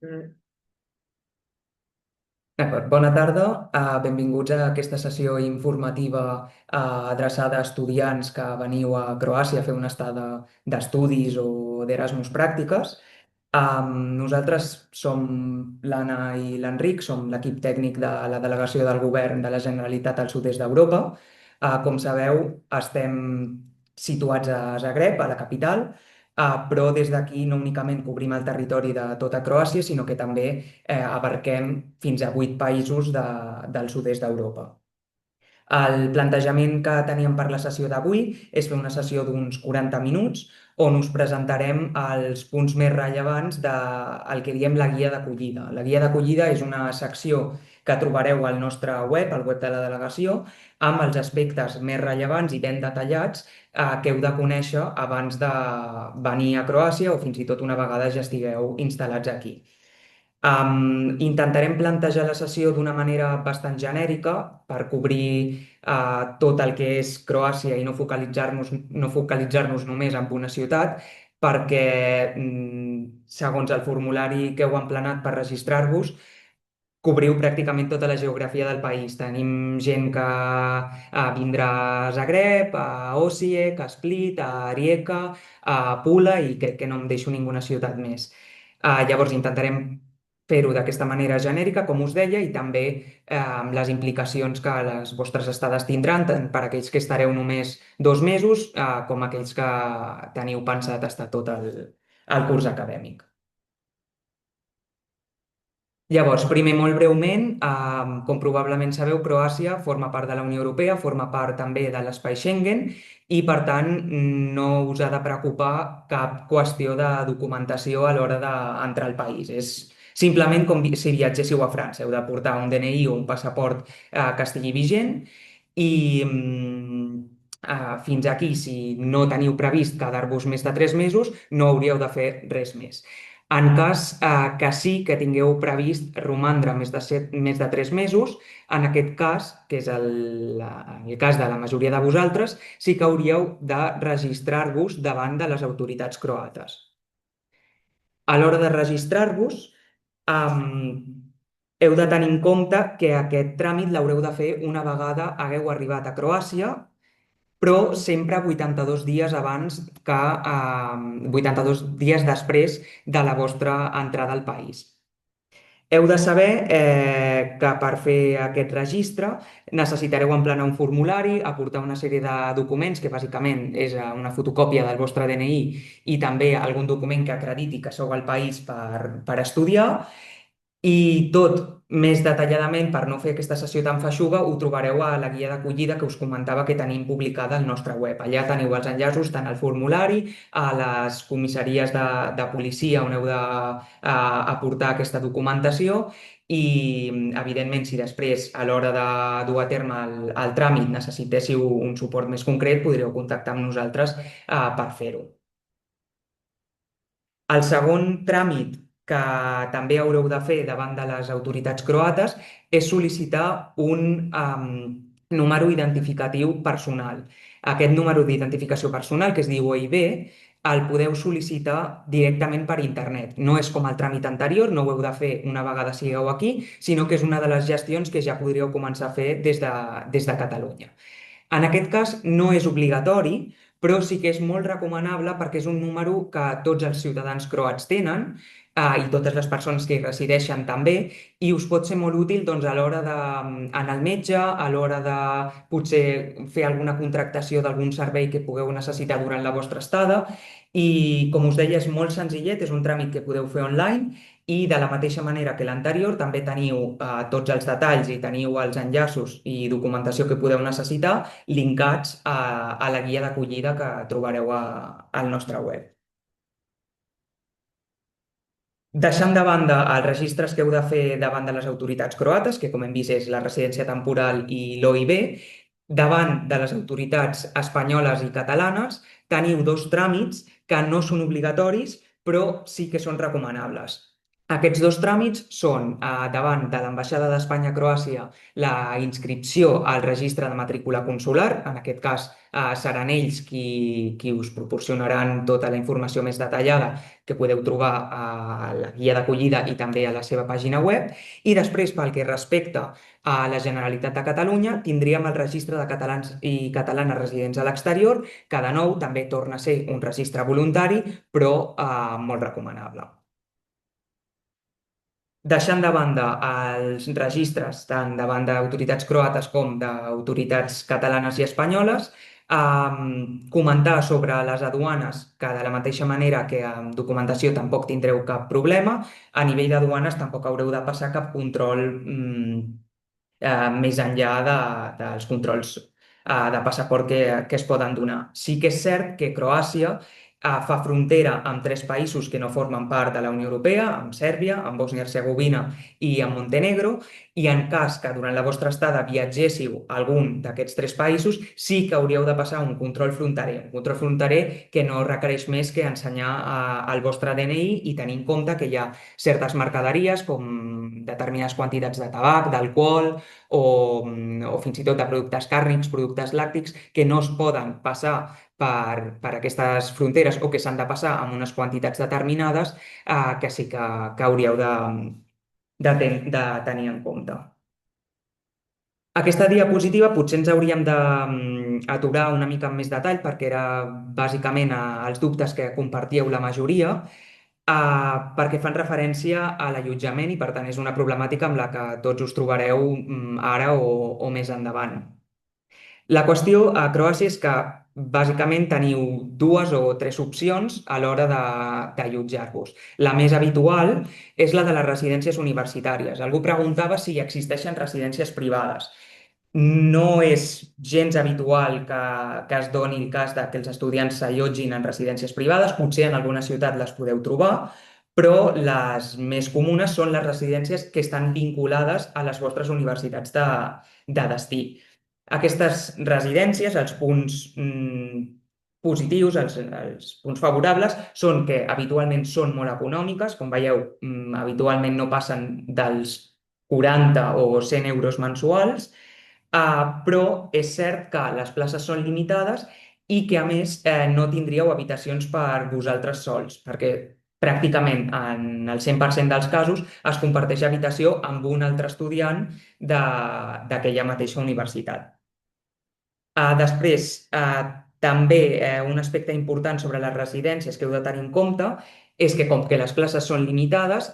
Mm. D'acord, bona tarda. Benvinguts a aquesta sessió informativa adreçada a estudiants que veniu a Croàcia a fer una estada d'estudis o d'Erasmus pràctiques. Nosaltres som l'Anna i l'Enric, som l'equip tècnic de la delegació del govern de la Generalitat al sud-est d'Europa. Com sabeu, estem situats a Zagreb, a la capital, però des d'aquí no únicament cobrim el territori de tota Croàcia, sinó que també abarquem fins a 8 països del sud-est d'Europa. El plantejament que teníem per la sessió d'avui és fer una sessió d'uns 40 minuts on us presentarem els punts més rellevants del que diem la guia d'acollida. La guia d'acollida és una secció que trobareu al nostre web, al web de la delegació, amb els aspectes més rellevants i ben detallats que heu de conèixer abans de venir a Croàcia o fins i tot una vegada ja estigueu instal·lats aquí. Intentarem plantejar la sessió d'una manera bastant genèrica per cobrir tot el que és Croàcia i no focalitzar-nos només en una ciutat, perquè segons el formulari que heu emplenat per registrar-vos, cobriu pràcticament tota la geografia del país. Tenim gent que vindrà a Zagreb, a Osijek, a Split, a Rijeka, a Pula i crec que no em deixo ninguna ciutat més. Llavors intentarem fer-ho d'aquesta manera genèrica, com us deia, i també amb les implicacions que les vostres estades tindran, tant per aquells que estareu només 2 mesos com aquells que teniu pensat estar tot el curs acadèmic. Llavors, primer, molt breument, com probablement sabeu, Croàcia forma part de la Unió Europea, forma part també de l'espai Schengen i, per tant, no us ha de preocupar cap qüestió de documentació a l'hora d'entrar al país. És simplement com si viatgéssiu a França. Heu de portar un DNI o un passaport que estigui vigent i fins aquí, si no teniu previst quedar-vos més de 3 mesos, no hauríeu de fer res més. En cas que sí que tingueu previst romandre més de 3 mesos, en aquest cas, que és el cas de la majoria de vosaltres, sí que hauríeu de registrar-vos davant de les autoritats croates. A l'hora de registrar-vos, heu de tenir en compte que aquest tràmit l'haureu de fer una vegada hagueu arribat a Croàcia, però sempre 82 dies abans 82 dies després de la vostra entrada al país. Heu de saber que per fer aquest registre necessitareu emplenar un formulari, aportar una sèrie de documents, que bàsicament és una fotocòpia del vostre DNI i també algun document que acrediti que sou al país per estudiar. I tot més detalladament, per no fer aquesta sessió tan feixuga, ho trobareu a la guia d'acollida que us comentava que tenim publicada al nostre web. Allà teniu els enllaços tant al formulari, a les comissaries de policia on heu d'aportar aquesta documentació i, evidentment, si després, a l'hora de dur a terme el tràmit, necessitéssiu un suport més concret, podríeu contactar amb nosaltres per fer-ho. El segon tràmit que també haureu de fer davant de les autoritats croates és sol·licitar un número identificatiu personal. Aquest número d'identificació personal, que es diu OIB, el podeu sol·licitar directament per internet. No és com el tràmit anterior, no ho heu de fer una vegada sigueu aquí, sinó que és una de les gestions que ja podríeu començar a fer des de Catalunya. En aquest cas no és obligatori, però sí que és molt recomanable perquè és un número que tots els ciutadans croats tenen i totes les persones que hi resideixen també, i us pot ser molt útil doncs, a l'hora d'anar al metge, a l'hora de potser fer alguna contractació d'algun servei que pugueu necessitar durant la vostra estada. I, com us deia, és molt senzillet, és un tràmit que podeu fer online i, de la mateixa manera que l'anterior, també teniu tots els detalls i teniu els enllaços i documentació que podeu necessitar linkats a la guia d'acollida que trobareu al nostre web. Deixant de banda els registres que heu de fer davant de les autoritats croates, que com hem vist és la residència temporal i l'OIB, davant de les autoritats espanyoles i catalanes teniu dos tràmits que no són obligatoris, però sí que són recomanables. Aquests dos tràmits són, davant de l'Ambaixada d'Espanya a Croàcia, la inscripció al registre de matrícula consular. En aquest cas, seran ells qui us proporcionaran tota la informació més detallada que podeu trobar a la guia d'acollida i també a la seva pàgina web. I després, pel que respecta a la Generalitat de Catalunya, tindríem el registre de catalans i catalanes residents a l'exterior, que de nou també torna a ser un registre voluntari, però molt recomanable. Deixant de banda els registres tant davant d'autoritats croates com d'autoritats catalanes i espanyoles, comentar sobre les aduanes, que de la mateixa manera que amb documentació tampoc tindreu cap problema, a nivell d'aduanes tampoc haureu de passar cap control més enllà dels controls de passaport que es poden donar. Sí que és cert que Croàcia fa frontera amb tres països que no formen part de la Unió Europea, amb Sèrbia, amb Bòsnia-Hercegovina i amb Montenegro, i en cas que durant la vostra estada viatgéssiu a algun d'aquests tres països, sí que hauríeu de passar un control fronterer que no requereix més que ensenyar el vostre DNI i tenir en compte que hi ha certes mercaderies com determinades quantitats de tabac, d'alcohol o fins i tot de productes càrnics, productes làctics, que no es poden passar per aquestes fronteres o que s'han de passar amb unes quantitats determinades que sí que hauríeu de tenir en compte. Aquesta diapositiva potser ens hauríem d'aturar una mica amb més detall perquè era bàsicament els dubtes que compartíeu la majoria, perquè fan referència a l'allotjament i per tant és una problemàtica amb la que tots us trobareu ara o més endavant. La qüestió a Croàcia és que bàsicament teniu dues o tres opcions a l'hora d'allotjar-vos. La més habitual és la de les residències universitàries. Algú preguntava si existeixen residències privades. No és gens habitual que es doni el cas de que els estudiants s'allotgin en residències privades, potser en alguna ciutat les podeu trobar, però les més comunes són les residències que estan vinculades a les vostres universitats de destí. Aquestes residències, els punts positius, els punts favorables, són que habitualment són molt econòmiques, com veieu, habitualment no passen dels 40 o 100 euros mensuals, però és cert que les places són limitades i que, a més, no tindríeu habitacions per vosaltres sols, perquè pràcticament en el 100% dels casos es comparteix habitació amb un altre estudiant d'aquella mateixa universitat. Després, també un aspecte important sobre les residències que heu de tenir en compte és que, com que les places són limitades,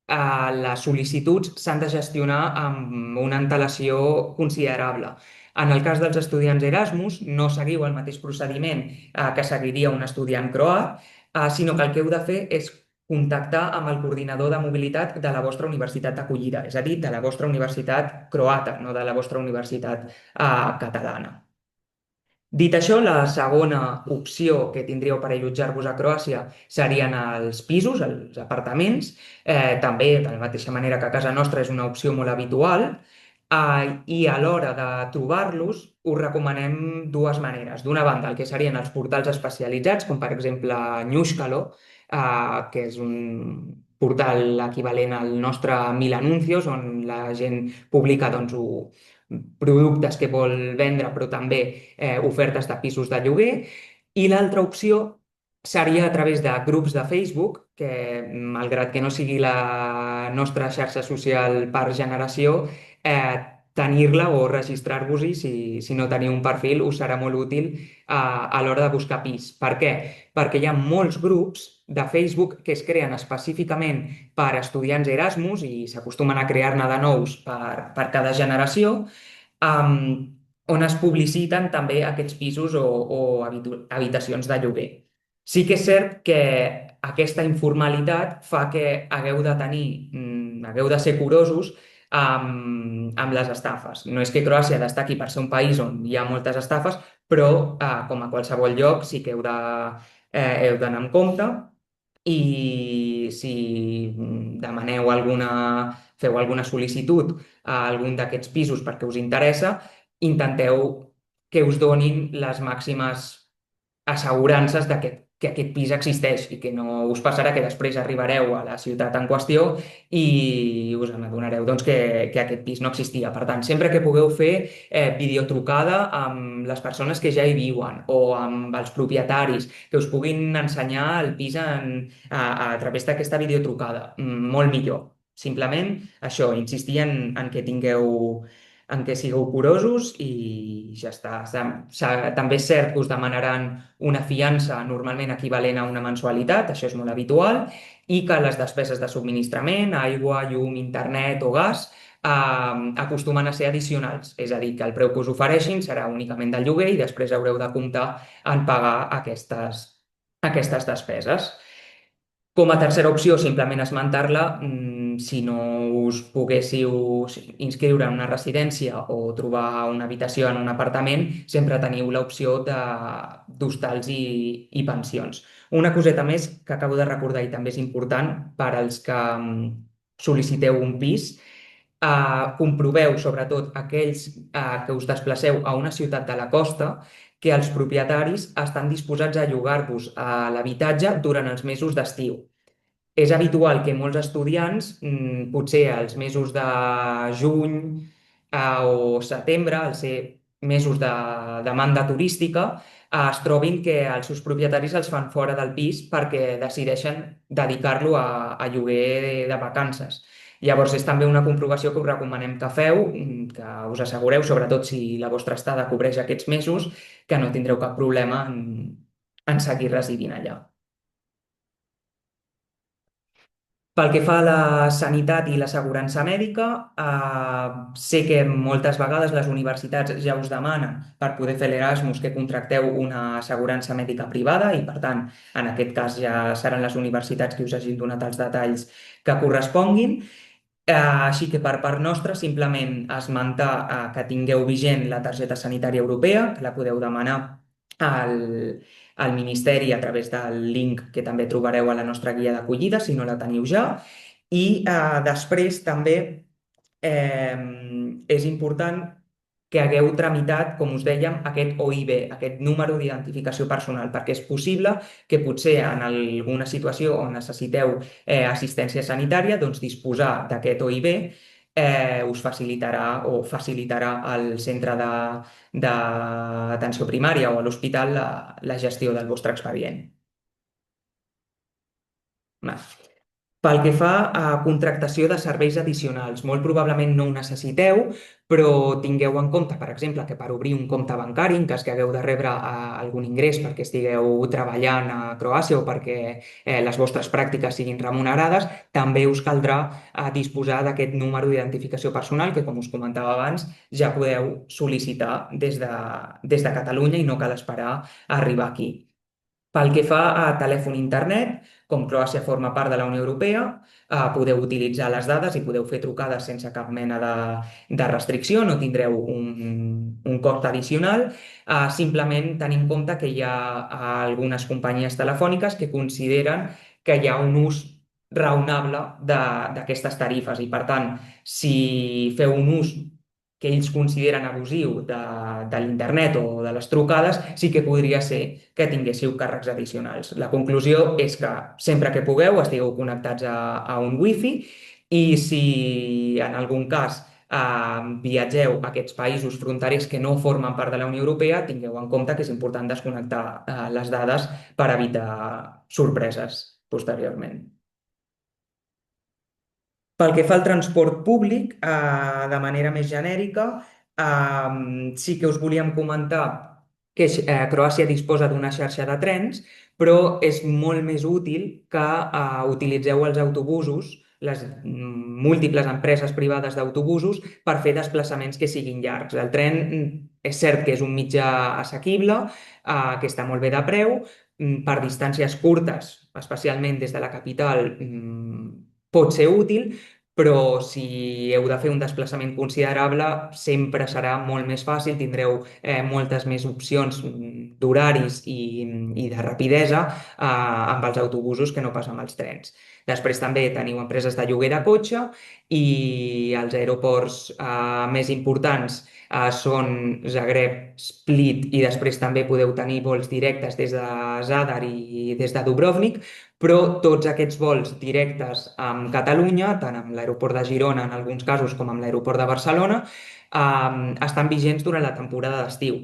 les sol·licituds s'han de gestionar amb una antelació considerable. En el cas dels estudiants Erasmus, no seguiu el mateix procediment que seguiria un estudiant croat, sinó que el que heu de fer és contactar amb el coordinador de mobilitat de la vostra universitat d'acollida, és a dir, de la vostra universitat croata, no de la vostra universitat catalana. Dit això, la segona opció que tindríeu per allotjar-vos a Croàcia serien els pisos, els apartaments. També, de la mateixa manera que a casa nostra és una opció molt habitual. I a l'hora de trobar-los, us recomanem dues maneres. D'una banda, el que serien els portals especialitzats, com per exemple Ñuxcalo, que és un portal equivalent al nostre Mil Anuncios, on la gent publica doncs, productes que vol vendre, però també ofertes de pisos de lloguer. I l'altra opció seria a través de grups de Facebook, que malgrat que no sigui la nostra xarxa social per generació, tenir-la o registrar-vos-hi, si no teniu un perfil, us serà molt útil a l'hora de buscar pis. Per què? Perquè hi ha molts grups de Facebook que es creen específicament per estudiants Erasmus i s'acostumen a crear-ne de nous per cada generació, on es publiciten també aquests pisos o habitacions de lloguer. Sí que és cert que aquesta informalitat fa que hagueu de ser curosos amb les estafes. No és que Croàcia destaqui per ser un país on hi ha moltes estafes, però com a qualsevol lloc sí que heu d'anar amb compte i si feu alguna sol·licitud a algun d'aquests pisos perquè us interessa, intenteu que us donin les màximes assegurances de que que aquest pis existeix i que no us passarà que després arribareu a la ciutat en qüestió i us n'adonareu doncs, que aquest pis no existia. Per tant, sempre que pugueu fer videotrucada amb les persones que ja hi viuen o amb els propietaris, que us puguin ensenyar el pis a través d'aquesta videotrucada, molt millor. Simplement això, insistir en que en què sigueu curosos i ja està. També és cert que us demanaran una fiança normalment equivalent a una mensualitat, això és molt habitual, i que les despeses de subministrament, aigua, llum, internet o gas, acostumen a ser addicionals. És a dir, que el preu que us ofereixin serà únicament del lloguer i després haureu de comptar en pagar aquestes despeses. Com a tercera opció, simplement esmentar-la, si no us poguéssiu inscriure en una residència o trobar una habitació en un apartament, sempre teniu l'opció d'hostals i pensions. Una coseta més que acabo de recordar i també és important per als que sol·liciteu un pis, comproveu, sobretot aquells que us desplaceu a una ciutat de la costa, que els propietaris estan disposats a llogar-vos a l'habitatge durant els mesos d'estiu. És habitual que molts estudiants, potser als mesos de juny o setembre, al ser mesos de demanda turística, es trobin que els seus propietaris els fan fora del pis perquè decideixen dedicar-lo a lloguer de vacances. Llavors, és també una comprovació que us recomanem que feu, que us assegureu, sobretot si la vostra estada cobreix aquests mesos, que no tindreu cap problema en seguir residint allà. Pel que fa a la sanitat i l'assegurança mèdica, sé que moltes vegades les universitats ja us demanen per poder fer l'Erasmus que contracteu una assegurança mèdica privada i, per tant, en aquest cas ja seran les universitats que us hagin donat els detalls que corresponguin. Així que per part nostra simplement esmentar que tingueu vigent la targeta sanitària europea, que la podeu demanar al Ministeri a través del link que també trobareu a la nostra guia d'acollida, si no la teniu ja. I després també eh, és important que hagueu tramitat, com us dèiem, aquest OIB, aquest número d'identificació personal, perquè és possible que potser en alguna situació on necessiteu assistència sanitària, doncs disposar d'aquest OIB us facilitarà o facilitarà al centre d'atenció primària o a l'hospital la gestió del vostre expedient. Va. Pel que fa a contractació de serveis addicionals, molt probablement no ho necessiteu, però tingueu en compte, per exemple, que per obrir un compte bancari, en cas que hagueu de rebre algun ingrés perquè estigueu treballant a Croàcia o perquè les vostres pràctiques siguin remunerades, també us caldrà disposar d'aquest número d'identificació personal que, com us comentava abans, ja podeu sol·licitar des de Catalunya i no cal esperar a arribar aquí. Pel que fa a telèfon i internet, com Croàcia forma part de la Unió Europea, podeu utilitzar les dades i podeu fer trucades sense cap mena de restricció, no tindreu un cost addicional. Simplement tenir en compte que hi ha algunes companyies telefòniques que consideren que hi ha un ús raonable d'aquestes tarifes i, per tant, si feu un ús que ells consideren abusiu de l'internet o de les trucades, sí que podria ser que tinguéssiu càrrecs addicionals. La conclusió és que sempre que pugueu estigueu connectats a un wifi i si en algun cas viatgeu a aquests països fronterers que no formen part de la Unió Europea, tingueu en compte que és important desconnectar les dades per evitar sorpreses posteriorment. Pel que fa al transport públic, de manera més genèrica, sí que us volíem comentar que Croàcia disposa d'una xarxa de trens, però és molt més útil que utilitzeu els autobusos, les múltiples empreses privades d'autobusos, per fer desplaçaments que siguin llargs. El tren és cert que és un mitjà assequible, que està molt bé de preu, per distàncies curtes, especialment des de la capital, pot ser útil, però si heu de fer un desplaçament considerable sempre serà molt més fàcil, tindreu moltes més opcions d'horaris i de rapidesa amb els autobusos que no pas amb els trens. Després també teniu empreses de lloguer de cotxe i els aeroports més importants són Zagreb, Split i després també podeu tenir vols directes des de Zadar i des de Dubrovnik, però tots aquests vols directes amb Catalunya, tant amb l'aeroport de Girona en alguns casos com amb l'aeroport de Barcelona, estan vigents durant la temporada d'estiu.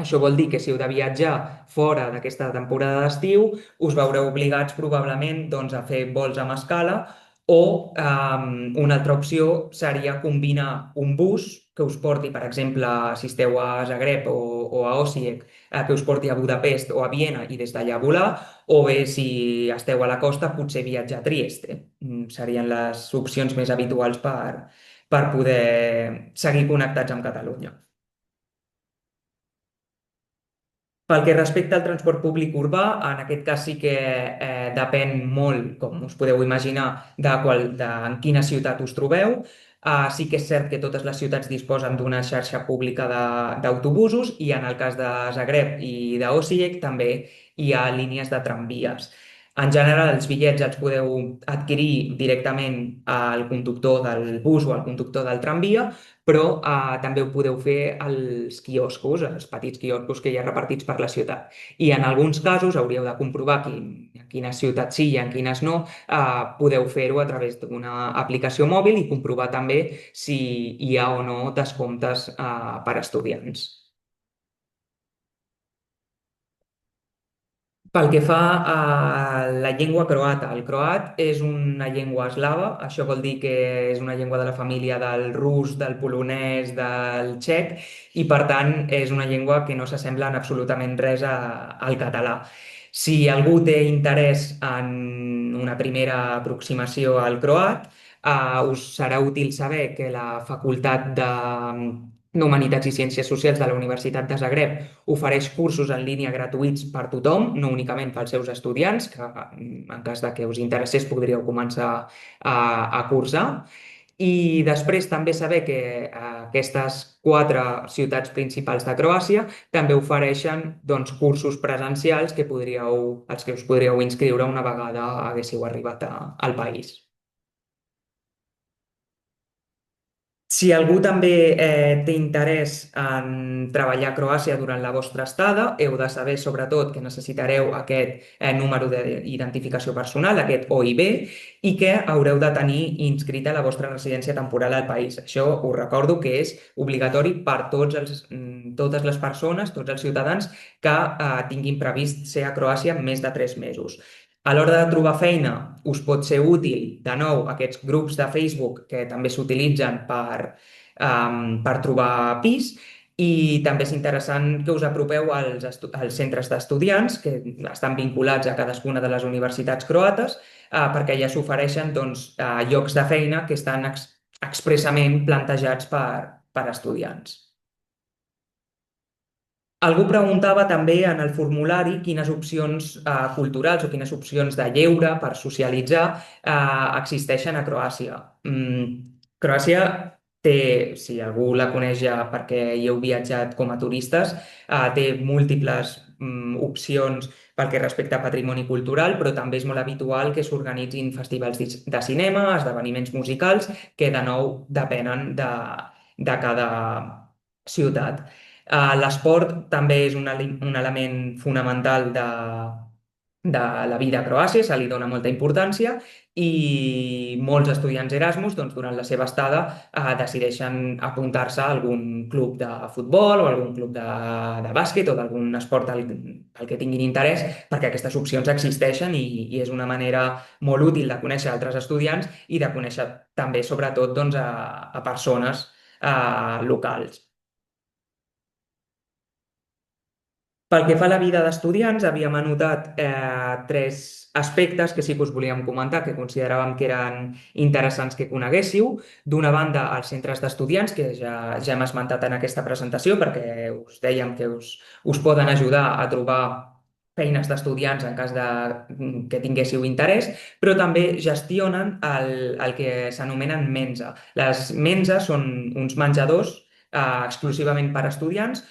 Això vol dir que si heu de viatjar fora d'aquesta temporada d'estiu, us veureu obligats probablement doncs, a fer vols amb escala o una altra opció seria combinar un bus que us porti, per exemple, si esteu a Zagreb o a Osijek, que us porti a Budapest o a Viena i des d'allà volar, o bé si esteu a la costa, potser viatjar a Trieste. Serien les opcions més habituals per poder seguir connectats amb Catalunya. Pel que respecta al transport públic urbà, en aquest cas sí que depèn molt, com us podeu imaginar, en quina ciutat us trobeu. Sí que és cert que totes les ciutats disposen d'una xarxa pública d'autobusos i en el cas de Zagreb i d'Osijek també hi ha línies de tramvies. En general, els bitllets els podeu adquirir directament al conductor del bus o al conductor del tramvia, però també ho podeu fer als quioscos, als petits quioscos que hi ha repartits per la ciutat. I en alguns casos hauríeu de comprovar en quines ciutats sí i en quines no, podeu fer-ho a través d'una aplicació mòbil i comprovar també si hi ha o no descomptes per a estudiants. Pel que fa a la llengua croata, el croat és una llengua eslava, això vol dir que és una llengua de la família del rus, del polonès, del txec, i per tant és una llengua que no s'assembla en absolutament res al català. Si algú té interès en una primera aproximació al croat, us serà útil saber que la Facultat d'Humanitats i Ciències Socials de la Universitat de Zagreb ofereix cursos en línia gratuïts per tothom, no únicament pels seus estudiants, que en cas de que us interessés podríeu començar a cursar. I després també saber que aquestes quatre ciutats principals de Croàcia també ofereixen doncs, cursos presencials als que us podríeu inscriure una vegada haguéssiu arribat al país. Si algú també té interès en treballar a Croàcia durant la vostra estada, heu de saber sobretot que necessitareu aquest número d'identificació personal, aquest OIB, i que haureu de tenir inscrita la vostra residència temporal al país. Això us recordo que és obligatori per totes les persones, tots els ciutadans que tinguin previst ser a Croàcia més de 3 mesos. A l'hora de trobar feina us pot ser útil, de nou, aquests grups de Facebook que també s'utilitzen per trobar pis i també és interessant que us apropeu als centres d'estudiants que estan vinculats a cadascuna de les universitats croates perquè ja s'ofereixen doncs, llocs de feina que estan expressament plantejats per estudiants. Algú preguntava també en el formulari quines opcions culturals o quines opcions de lleure per socialitzar existeixen a Croàcia. Croàcia té, si algú la coneix ja perquè hi heu viatjat com a turistes, té múltiples opcions pel que respecta a patrimoni cultural, però també és molt habitual que s'organitzin festivals de cinema, esdeveniments musicals, que de nou depenen de cada ciutat. L'esport també és un element fonamental de la vida a Croàcia, se li dona molta importància i molts estudiants Erasmus, doncs, durant la seva estada, decideixen apuntar-se a algun club de futbol o algun club de bàsquet o d'algun esport al que tinguin interès, perquè aquestes opcions existeixen i és una manera molt útil de conèixer altres estudiants i de conèixer també, sobretot, doncs, a persones locals. Pel que fa a la vida d'estudiants, havíem anotat tres aspectes que sí que us volíem comentar, que consideràvem que eren interessants que coneguéssiu. D'una banda, els centres d'estudiants, que ja hem esmentat en aquesta presentació, perquè us dèiem que us poden ajudar a trobar feines d'estudiants en cas que tinguéssiu interès, però també gestionen el que s'anomenen mensa. Les menses són uns menjadors exclusivament per a estudiants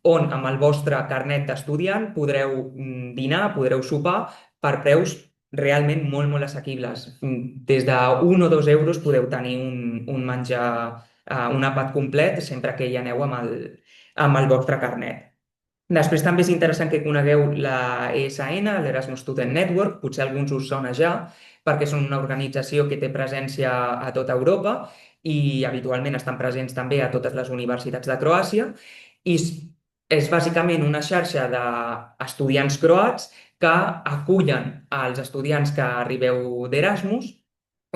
on amb el vostre carnet d'estudiant podreu dinar, podreu sopar per preus realment molt, molt assequibles. Des de 1 o 2 euros podeu tenir un menjar un àpat complet sempre que hi aneu amb el vostre carnet. Després també és interessant que conegueu la ESN, l'Erasmus Student Network, potser alguns us sona ja, perquè són una organització que té presència a tota Europa i habitualment estan presents també a totes les universitats de Croàcia i és bàsicament una xarxa d'estudiants croats que acullen als estudiants que arribeu d'Erasmus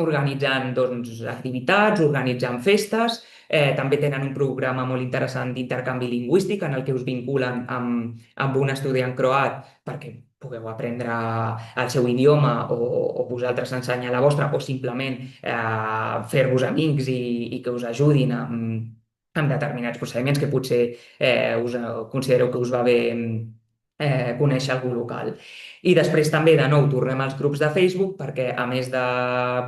organitzant doncs, activitats, organitzant festes. També tenen un programa molt interessant d'intercanvi lingüístic en el que us vinculen amb un estudiant croat perquè pugueu aprendre el seu idioma o vosaltres ensenyar la vostra o simplement fer-vos amics i que us ajudin amb determinats procediments que potser considereu que us va bé conèixer algú local. I després també, de nou, tornem als grups de Facebook perquè, a més de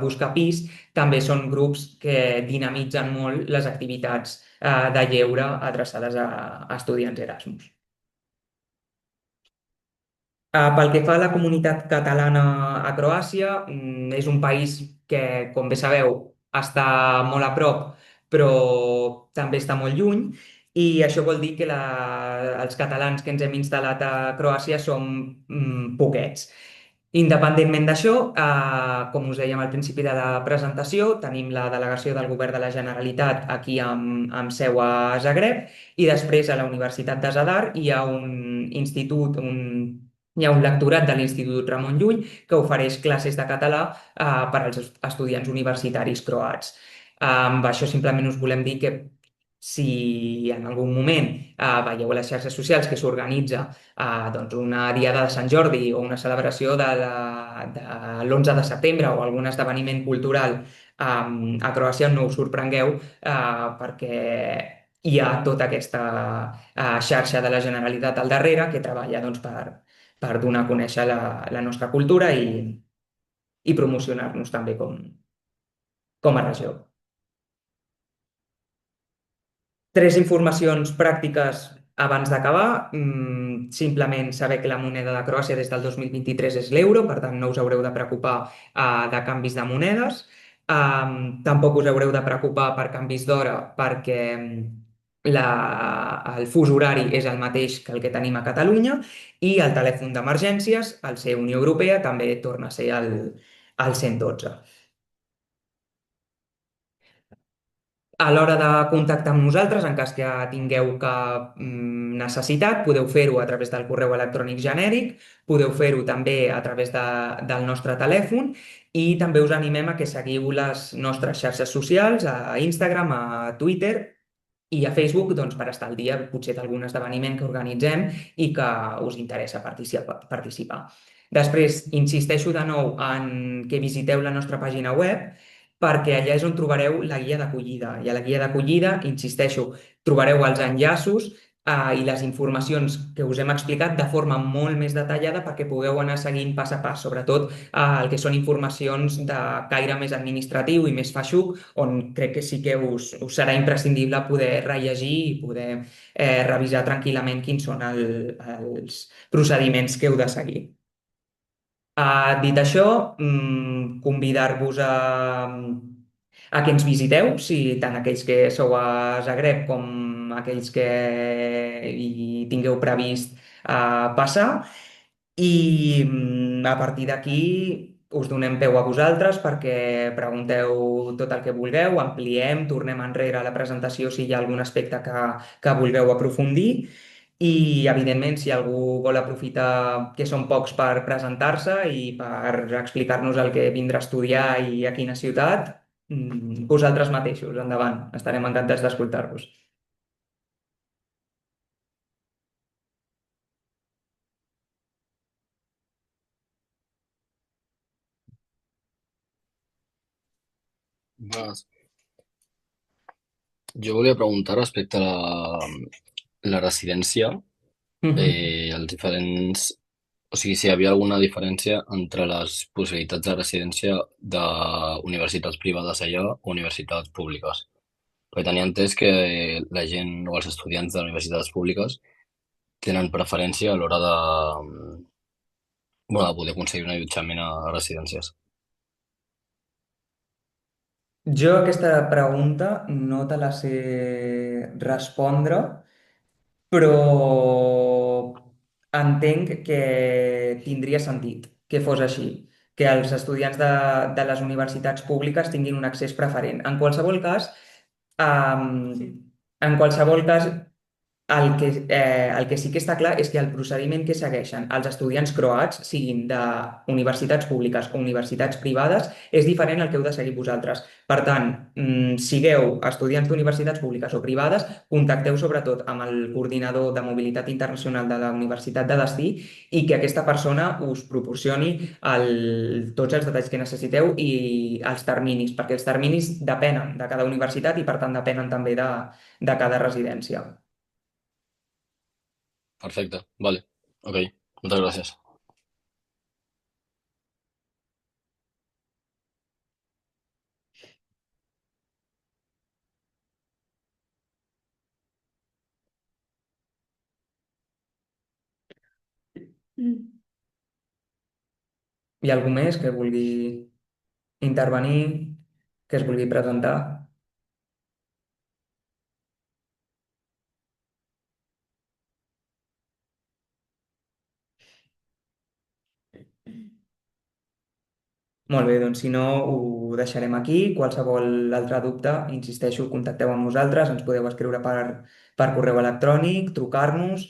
buscar pis, també són grups que dinamitzen molt les activitats de lleure adreçades a estudiants Erasmus. Pel que fa a la comunitat catalana a Croàcia, és un país que, com bé sabeu, està molt a prop, però també està molt lluny, i això vol dir que els catalans que ens hem instal·lat a Croàcia som poquets. Independentment d'això, com us dèiem al principi de la presentació, tenim la delegació del Govern de la Generalitat aquí amb seu a Zagreb i després a la Universitat de Zadar hi ha un institut, hi ha un lectorat de l'Institut Ramon Llull que ofereix classes de català per als estudiants universitaris croats. Amb això simplement us volem dir que si en algun moment veieu a les xarxes socials que s'organitza doncs una diada de Sant Jordi o una celebració de l'11 de setembre o algun esdeveniment cultural a Croàcia, no us sorprengueu perquè hi ha tota aquesta xarxa de la Generalitat al darrere que treballa doncs, per donar a conèixer la nostra cultura i promocionar-nos també com a regió. Tres informacions pràctiques abans d'acabar. Simplement saber que la moneda de Croàcia des del 2023 és l'euro, per tant no us haureu de preocupar de canvis de monedes. Tampoc us haureu de preocupar per canvis d'hora perquè el fus horari és el mateix que el que tenim a Catalunya i el telèfon d'emergències, al ser Unió Europea, també torna a ser el 112. A l'hora de contactar amb nosaltres, en cas que tingueu cap necessitat, podeu fer-ho a través del correu electrònic genèric, podeu fer-ho també a través del nostre telèfon i també us animem a que seguiu les nostres xarxes socials, a Instagram, a Twitter i a Facebook doncs, per estar al dia potser d'algun esdeveniment que organitzem i que us interessa participar. Després, insisteixo de nou en que visiteu la nostra pàgina web perquè allà és on trobareu la guia d'acollida. I a la guia d'acollida, insisteixo, trobareu els enllaços i les informacions que us hem explicat de forma molt més detallada perquè pugueu anar seguint pas a pas, sobretot el que són informacions de caire més administratiu i més feixuc, on crec que sí que us serà imprescindible poder rellegir i poder revisar tranquil·lament quins són els procediments que heu de seguir. Dit això, convidar-vos a que ens visiteu, si tant aquells que sou a Zagreb com aquells que hi tingueu previst passar. I a partir d'aquí us donem peu a vosaltres perquè pregunteu tot el que vulgueu, ampliem, tornem enrere a la presentació si hi ha algun aspecte que vulgueu aprofundir. I, evidentment, si algú vol aprofitar que són pocs per presentar-se i per explicar-nos el que vindrà a estudiar i a quina ciutat, vosaltres mateixos, endavant. Estarem encantats d'escoltar-vos. Buenas. Jo volia preguntar respecte a la residència, Mhm. els diferents... O sigui, si hi havia alguna diferència entre les possibilitats de residència de universitats privades allà o universitats públiques. Perquè tenia entès que la gent o els estudiants de universitats públiques tenen preferència a l'hora de, bueno, de poder aconseguir un allotjament a residències. Jo aquesta pregunta no te la sé respondre, però entenc que tindria sentit que fos així, que els estudiants de les universitats públiques tinguin un accés preferent. Sí. En qualsevol cas, el que sí que està clar és que el procediment que segueixen els estudiants croats, siguin de universitats públiques o universitats privades, és diferent al que heu de seguir vosaltres. Per tant, sigueu estudiants d'universitats públiques o privades, contacteu sobretot amb el coordinador de mobilitat internacional de la universitat de destí i que aquesta persona us proporcioni tots els detalls que necessiteu i els terminis, perquè els terminis depenen de cada universitat i per tant depenen també de cada residència. Perfecte, vale. Ok, moltes gràcies. Mm. Hi ha algú més que vulgui intervenir, que es vulgui presentar? Molt bé, doncs si no ho deixarem aquí. Qualsevol altre dubte, insisteixo, contacteu amb nosaltres, ens podeu escriure per correu electrònic, trucar-nos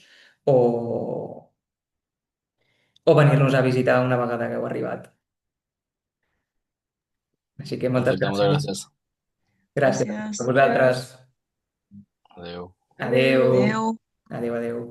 o, o venir-nos a visitar una vegada que heu arribat. Així que moltes Perfecte, moltes gràcies. gràcies. Gràcies a Gràcies. vosaltres. Adéu. Adeu. Adeu. Adeu, adeu.